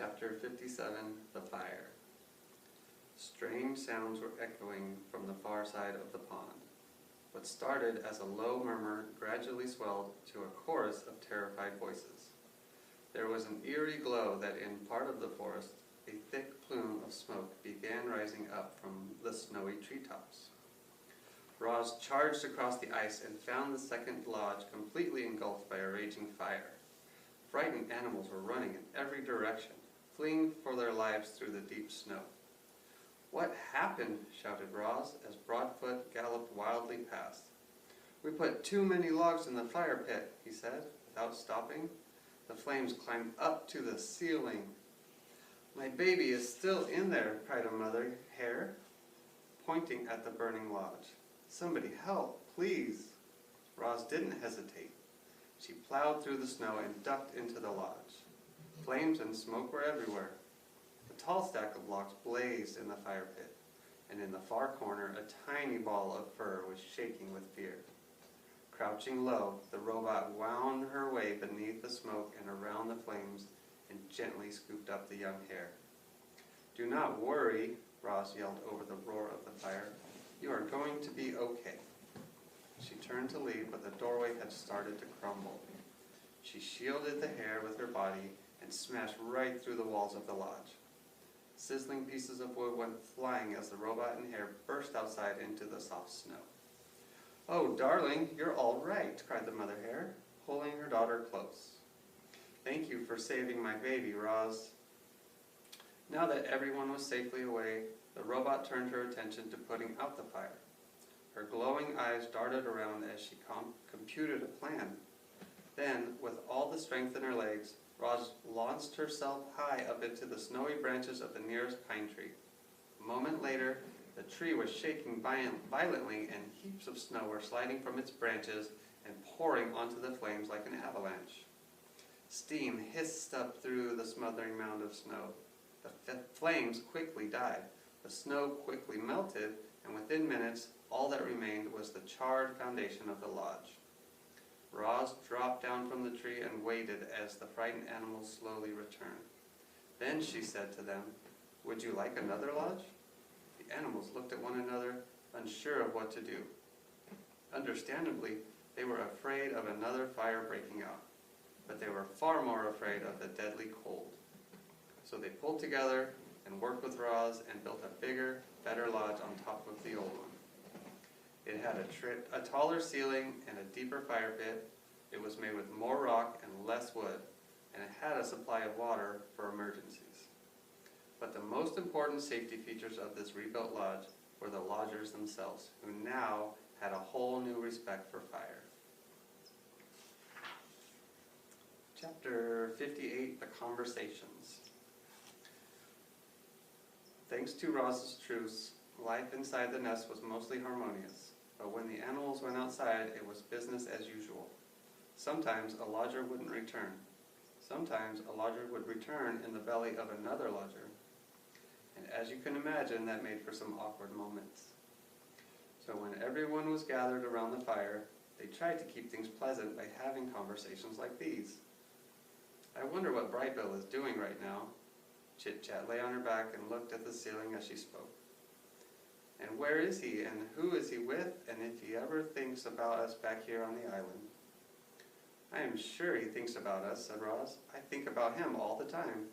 Chapter 57, The Fire. Strange sounds were echoing from the far side of the pond. What started as a low murmur gradually swelled to a chorus of terrified voices. There was an eerie glow that in part of the forest, a thick plume of smoke began rising up from the snowy treetops. Roz charged across the ice and found the second lodge completely engulfed by a raging fire. Frightened animals were running in every direction, fleeing for their lives through the deep snow. "What happened?" shouted Roz as Broadfoot galloped wildly past. "We put too many logs in the fire pit," he said, without stopping. The flames climbed up to the ceiling. "My baby is still in there," cried a mother hare, pointing at the burning lodge. "Somebody help, please." Roz didn't hesitate. She plowed through the snow and ducked into the lodge. Flames and smoke were everywhere. A tall stack of logs blazed in the fire pit, and in the far corner a tiny ball of fur was shaking with fear. Crouching low, the robot wound her way beneath the smoke and around the flames and gently scooped up the young hare. "Do not worry," Roz yelled over the roar of the fire. "You are going to be okay." She turned to leave, but the doorway had started to crumble. She shielded the hare with her body and smashed right through the walls of the lodge. Sizzling pieces of wood went flying as the robot and hare burst outside into the soft snow. "Oh, darling, you're all right," cried the mother hare, pulling her daughter close. "Thank you for saving my baby, Roz." Now that everyone was safely away, the robot turned her attention to putting out the fire. Her glowing eyes darted around as she computed a plan. Then, with all the strength in her legs, Roz launched herself high up into the snowy branches of the nearest pine tree. A moment later, the tree was shaking violently and heaps of snow were sliding from its branches and pouring onto the flames like an avalanche. Steam hissed up through the smothering mound of snow. The flames quickly died, the snow quickly melted, and within minutes, all that remained was the charred foundation of the lodge. Roz dropped down from the tree and waited as the frightened animals slowly returned. Then she said to them, "Would you like another lodge?" The animals looked at one another, unsure of what to do. Understandably, they were afraid of another fire breaking out, but they were far more afraid of the deadly cold. So they pulled together and worked with Roz and built a bigger, better lodge on top of the old one. It had a taller ceiling and a deeper fire pit. It was made with more rock and less wood, and it had a supply of water for emergencies. But the most important safety features of this rebuilt lodge were the lodgers themselves, who now had a whole new respect for fire. Chapter 58, The Conversations. Thanks to Roz's truce, life inside the nest was mostly harmonious. But when the animals went outside, it was business as usual. Sometimes a lodger wouldn't return. Sometimes a lodger would return in the belly of another lodger. And as you can imagine, that made for some awkward moments. So when everyone was gathered around the fire, they tried to keep things pleasant by having conversations like these. "I wonder what Brightbill is doing right now." Chit-Chat lay on her back and looked at the ceiling as she spoke. "And where is he, and who is he with, and if he ever thinks about us back here on the island?" "I am sure he thinks about us," said Roz. "I think about him all the time.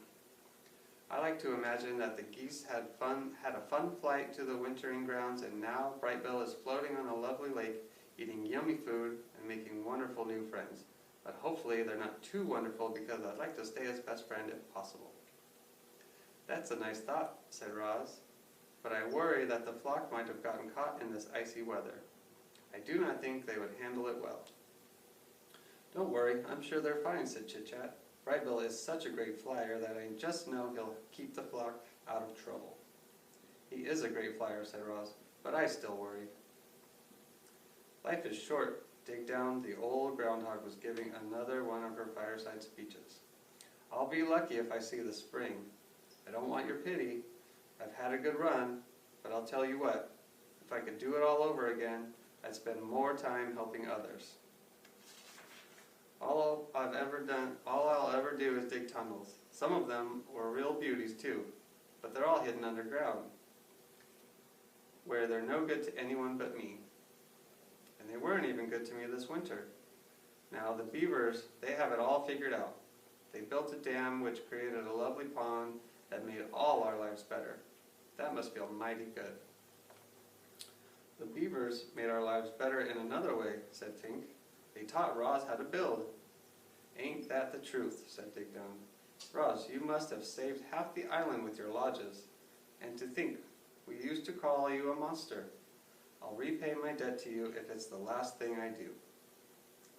I like to imagine that the geese had a fun flight to the wintering grounds, and now Brightbill is floating on a lovely lake, eating yummy food and making wonderful new friends. But hopefully they're not too wonderful, because I'd like to stay his best friend if possible." "That's a nice thought," said Roz. "But I worry that the flock might have gotten caught in this icy weather. I do not think they would handle it well." "Don't worry, I'm sure they're fine," said Chit-Chat. "Brightbill is such a great flyer that I just know he'll keep the flock out of trouble." "He is a great flyer," said Roz, "but I still worry." "Life is short." Dig Down, the old groundhog, was giving another one of her fireside speeches. "I'll be lucky if I see the spring. I don't want your pity. I've had a good run, but I'll tell you what, if I could do it all over again, I'd spend more time helping others." All I'll ever do is dig tunnels. Some of them were real beauties too, but they're all hidden underground, where they're no good to anyone but me. And they weren't even good to me this winter. Now the beavers, they have it all figured out. They built a dam which created a lovely pond that made all our lives better. That must feel mighty good. The beavers made our lives better in another way, said Tink. They taught Roz how to build. Ain't that the truth, said Dig Dug. Roz, you must have saved half the island with your lodges. And to think, we used to call you a monster. I'll repay my debt to you if it's the last thing I do.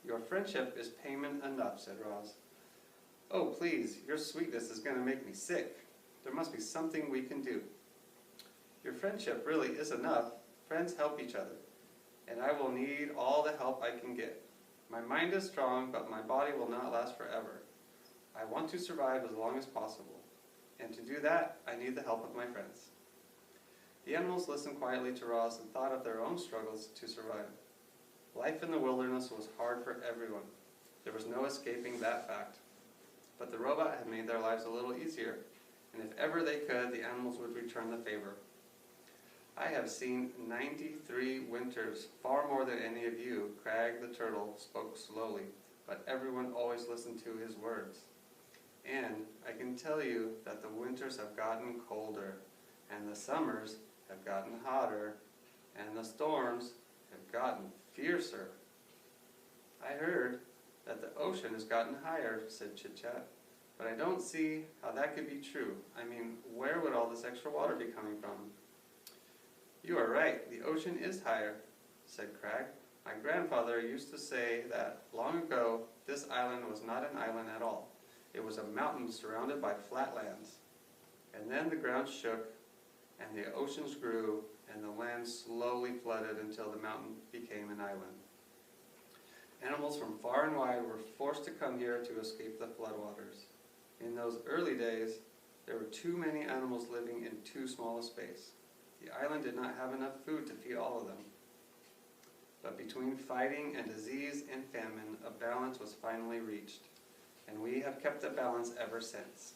Your friendship is payment enough, said Roz. Oh, please, your sweetness is going to make me sick. There must be something we can do. Your friendship really is enough. Friends help each other, and I will need all the help I can get. My mind is strong, but my body will not last forever. I want to survive as long as possible, and to do that, I need the help of my friends. The animals listened quietly to Roz and thought of their own struggles to survive. Life in the wilderness was hard for everyone. There was no escaping that fact. But the robot had made their lives a little easier, and if ever they could, the animals would return the favor. I have seen 93 winters, far more than any of you, Crag the turtle spoke slowly, but everyone always listened to his words. And I can tell you that the winters have gotten colder, and the summers have gotten hotter, and the storms have gotten fiercer. I heard that the ocean has gotten higher, said Chit Chat, but I don't see how that could be true. I mean, where would all this extra water be coming from? You are right, the ocean is higher, said Crag. My grandfather used to say that long ago this island was not an island at all. It was a mountain surrounded by flat lands. And then the ground shook, and the oceans grew, and the land slowly flooded until the mountain became an island. Animals from far and wide were forced to come here to escape the floodwaters. In those early days, there were too many animals living in too small a space. The island did not have enough food to feed all of them. But between fighting and disease and famine, a balance was finally reached, and we have kept the balance ever since.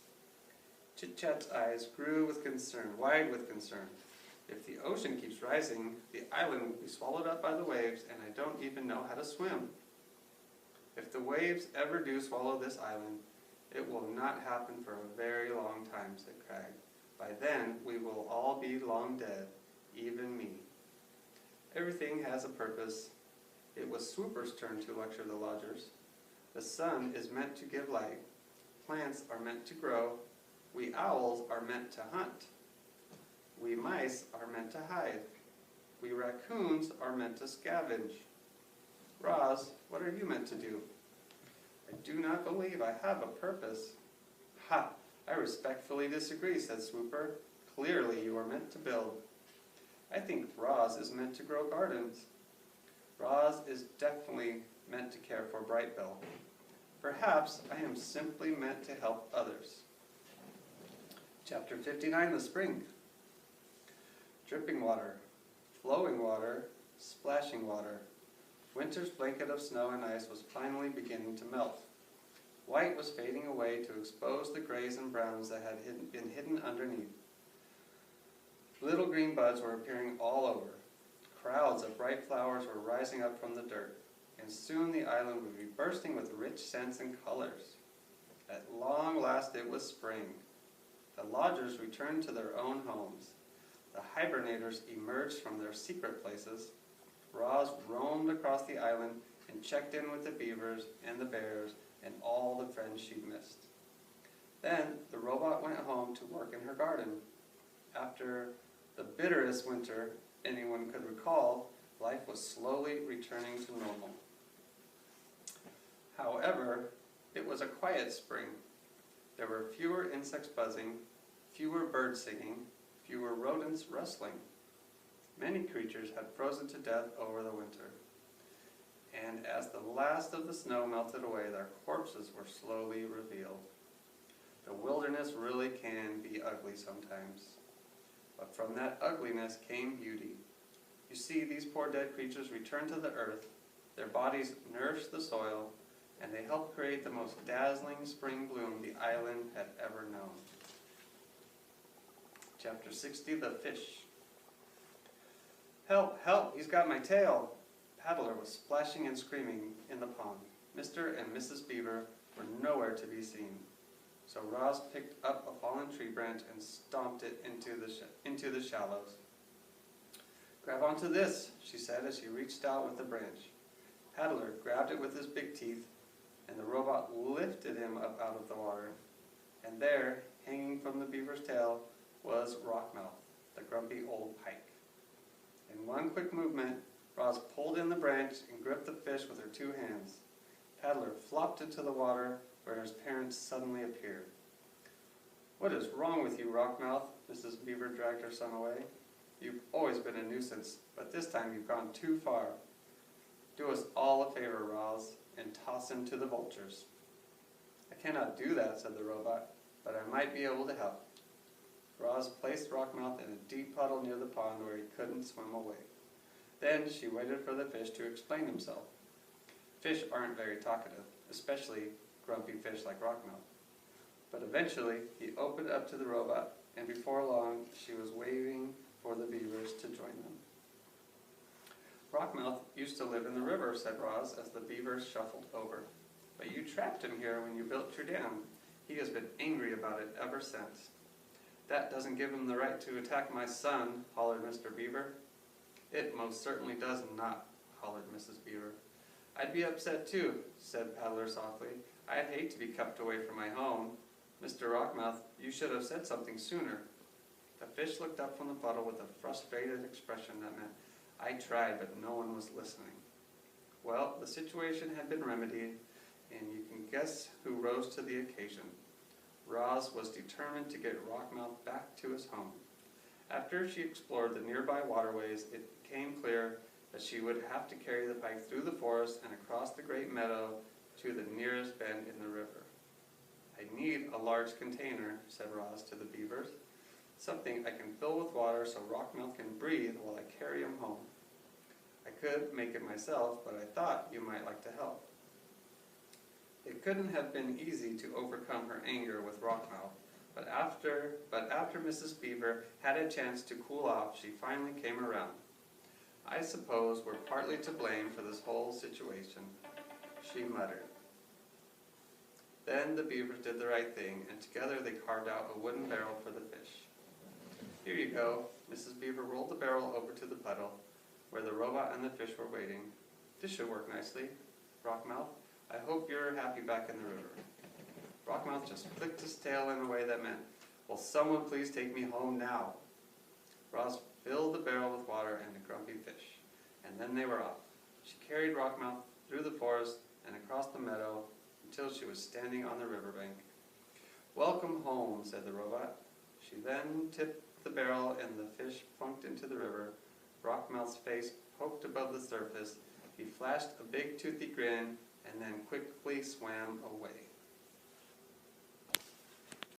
Chit Chat's eyes grew with concern, wide with concern. If the ocean keeps rising, the island will be swallowed up by the waves, and I don't even know how to swim. If the waves ever do swallow this island, it will not happen for a very long time, said Crag. By then, we will all be long dead, even me. Everything has a purpose. It was Swooper's turn to lecture the lodgers. The sun is meant to give light. Plants are meant to grow. We owls are meant to hunt. We mice are meant to hide. We raccoons are meant to scavenge. Roz, what are you meant to do? I do not believe I have a purpose. Ha! I respectfully disagree, said Swooper. Clearly you are meant to build. I think Roz is meant to grow gardens. Roz is definitely meant to care for Brightbill. Perhaps I am simply meant to help others. Chapter 59, the spring. Dripping water, flowing water, splashing water. Winter's blanket of snow and ice was finally beginning to melt. White was fading away to expose the grays and browns that had been hidden underneath. Little green buds were appearing all over. Crowds of bright flowers were rising up from the dirt, and soon the island would be bursting with rich scents and colors. At long last it was spring. The lodgers returned to their own homes. The hibernators emerged from their secret places. Roz roamed across the island and checked in with the beavers and the bears and all the friends she'd missed. Then the robot went home to work in her garden. After the bitterest winter anyone could recall, life was slowly returning to normal. However, it was a quiet spring. There were fewer insects buzzing, fewer birds singing, fewer rodents rustling. Many creatures had frozen to death over the winter. And as the last of the snow melted away, their corpses were slowly revealed. The wilderness really can be ugly sometimes. But from that ugliness came beauty. You see, these poor dead creatures returned to the earth. Their bodies nourished the soil. and they helped create the most dazzling spring bloom the island had ever known. Chapter 60, The Fish. Help, help, he's got my tail! Paddler was splashing and screaming in the pond. Mr. and Mrs. Beaver were nowhere to be seen. So Roz picked up a fallen tree branch and stomped it into the shallows. Grab onto this, she said as she reached out with the branch. Paddler grabbed it with his big teeth, and the robot lifted him up out of the water. And there, hanging from the beaver's tail, was Rockmouth, the grumpy old pike. In one quick movement, Roz pulled in the branch and gripped the fish with her two hands. Paddler flopped into the water where his parents suddenly appeared. What is wrong with you, Rockmouth? Mrs. Beaver dragged her son away. You've always been a nuisance, but this time you've gone too far. Do us all a favor, Roz, and toss him to the vultures. I cannot do that, said the robot, but I might be able to help. Roz placed Rockmouth in a deep puddle near the pond where he couldn't swim away. Then she waited for the fish to explain himself. Fish aren't very talkative, especially grumpy fish like Rockmouth. But eventually, he opened up to the robot, and before long, she was waving for the beavers to join them. Rockmouth used to live in the river, said Roz, as the beavers shuffled over. But you trapped him here when you built your dam. He has been angry about it ever since. That doesn't give him the right to attack my son, hollered Mr. Beaver. It most certainly does not, hollered Mrs. Beaver. I'd be upset too, said Paddler softly. I'd hate to be kept away from my home. Mr. Rockmouth, you should have said something sooner. The fish looked up from the puddle with a frustrated expression that meant, I tried, but no one was listening. Well, the situation had been remedied, and you can guess who rose to the occasion. Roz was determined to get Rockmouth back to his home. After she explored the nearby waterways, it became clear that she would have to carry the pike through the forest and across the great meadow to the nearest bend in the river. I need a large container, said Roz to the beavers. Something I can fill with water so Rockmouth can breathe while I carry him home. I could make it myself, but I thought you might like to help. It couldn't have been easy to overcome her anger with Rockmouth, but after Mrs. Beaver had a chance to cool off, she finally came around. I suppose we're partly to blame for this whole situation, she muttered. Then the beavers did the right thing, and together they carved out a wooden barrel for the fish. Here you go. Mrs. Beaver rolled the barrel over to the puddle, where the robot and the fish were waiting. This should work nicely. Rockmouth, I hope you're happy back in the river. Rockmouth just flicked his tail in a way that meant, will someone please take me home now? Roz filled the barrel with water and a grumpy fish, and then they were off. She carried Rockmouth through the forest and across the meadow until she was standing on the riverbank. Welcome home, said the robot. She then tipped the barrel and the fish plunked into the river. Rockmouth's face poked above the surface. He flashed a big toothy grin and then quickly swam away.